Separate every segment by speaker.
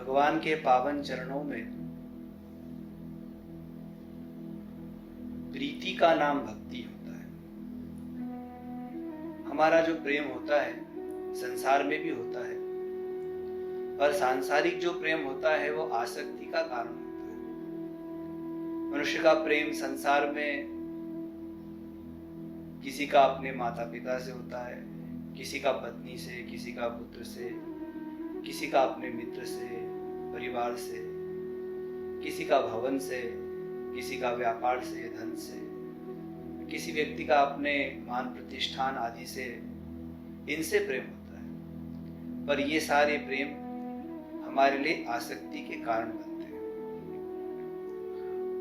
Speaker 1: भगवान के पावन चरणों में प्रीति का नाम भक्ति होता है। हमारा जो प्रेम होता है संसार में भी होता है, पर सांसारिक जो प्रेम होता है वो आसक्ति का कारण होता है। मनुष्य का प्रेम संसार में किसी का अपने माता पिता से होता है, किसी का पत्नी से, किसी का पुत्र से, किसी का अपने मित्र से, परिवार से, किसी का भवन से, किसी का व्यापार से, धन से, किसी व्यक्ति का अपने मान प्रतिष्ठान आदि से, इनसे प्रेम होता है। पर ये सारे प्रेम हमारे लिए आसक्ति के कारण बनते हैं।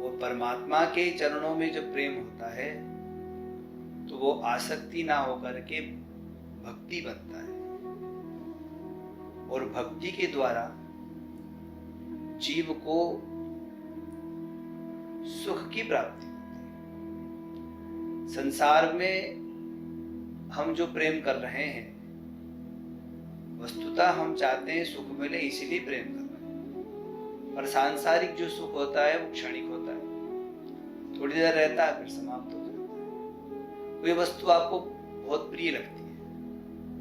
Speaker 1: और परमात्मा के चरणों में जब प्रेम होता है तो वो आसक्ति ना होकर के भक्ति बनता है, और भक्ति के द्वारा जीव को सुख की प्राप्ति होती है। संसार में हम जो प्रेम कर रहे हैं, वस्तुतः हम चाहते हैं सुख मिले, इसीलिए प्रेम कर रहे हैं। पर सांसारिक जो सुख होता है वो क्षणिक होता है, थोड़ी देर रहता है फिर समाप्त हो जाता है। कोई वस्तु आपको बहुत प्रिय लगती है,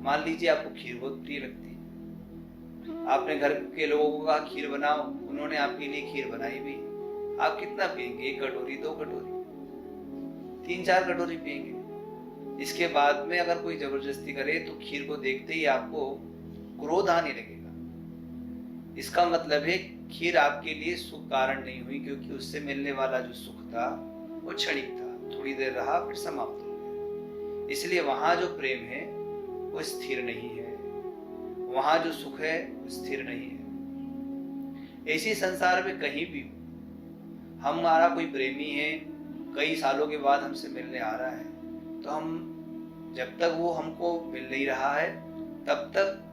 Speaker 1: मान लीजिए आपको खीर बहुत प्रिय लगती है, आपने घर के लोगों को कहा खीर बनाओ, उन्होंने आपके लिए खीर बनाई भी, आप कितना पिएंगे? 1 कटोरी, 2 कटोरी, 3-4 कटोरी पिएंगे। इसके बाद में अगर कोई जबरदस्ती करे तो खीर को देखते ही आपको क्रोध आने लगेगा। इसका मतलब है खीर आपके लिए सुख कारण नहीं हुई, क्योंकि उससे मिलने वाला जो सुख था वो क्षणिक था, थोड़ी देर रहा फिर समाप्त हो गया। इसलिए वहां जो प्रेम है वो स्थिर नहीं है, वहां जो सुख है वो स्थिर नहीं है। ऐसी संसार में कहीं भी हमारा कोई प्रेमी है, कई सालों के बाद हमसे मिलने आ रहा है, तो हम जब तक वो हमको मिल नहीं रहा है तब तक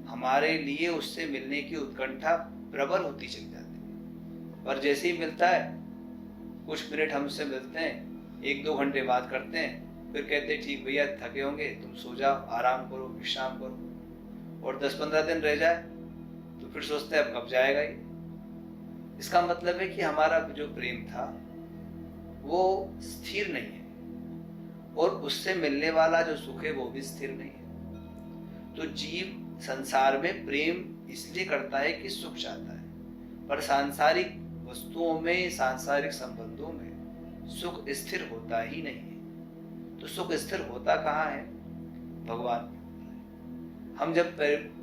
Speaker 1: हमारे लिए उससे मिलने की उत्कंठा प्रबल होती चली जाती है। पर जैसे ही मिलता है, कुछ मिनट हमसे मिलते हैं, 1-2 घंटे बात करते हैं, फिर कहते हैं ठीक भैया थके होंगे, तुम सो जाओ, आराम करो, विश्राम करो। और 10-15 दिन रह जाए तो फिर सोचते हैं अब कब जाएगा ये। इसका मतलब है कि हमारा जो प्रेम था वो स्थिर नहीं है, और उससे मिलने वाला जो सुख है वो भी स्थिर नहीं है। तो जीव संसार में प्रेम इसलिए करता है कि सुख चाहता है, पर सांसारिक वस्तुओं में, सांसारिक संबंधों में सुख स्थिर होता ही नहीं है। तो सुख स्थिर होता कहाँ है? भगवान। हम जब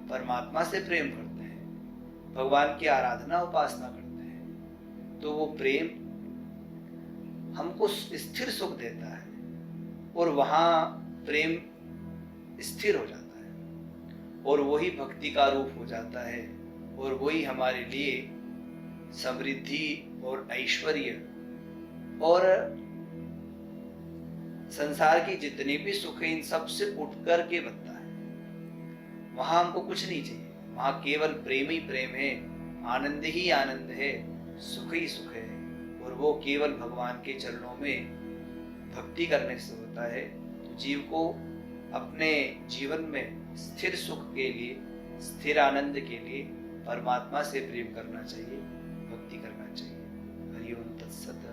Speaker 1: परमात्मा से प्रेम करते हैं, भगवान की आराधना उपासना करते हैं, तो वो प्रेम हमको स्थिर सुख देता है, और वहां प्रेम स्थिर हो जाता है, और वही भक्ति का रूप हो जाता है, और वही हमारे लिए समृद्धि और ऐश्वर्य और संसार की जितने भी सुख है इन सब से उठ कर के बनता है। वहां हमको कुछ नहीं चाहिए, वहां केवल प्रेम ही प्रेम है, आनंद ही आनंद है, सुख ही सुख है, और वो केवल भगवान के चरणों में भक्ति करने से होता है। तो जीव को अपने जीवन में स्थिर सुख के लिए, स्थिर आनंद के लिए परमात्मा से प्रेम करना चाहिए, भक्ति करना चाहिए। हरि ओम तत्सत।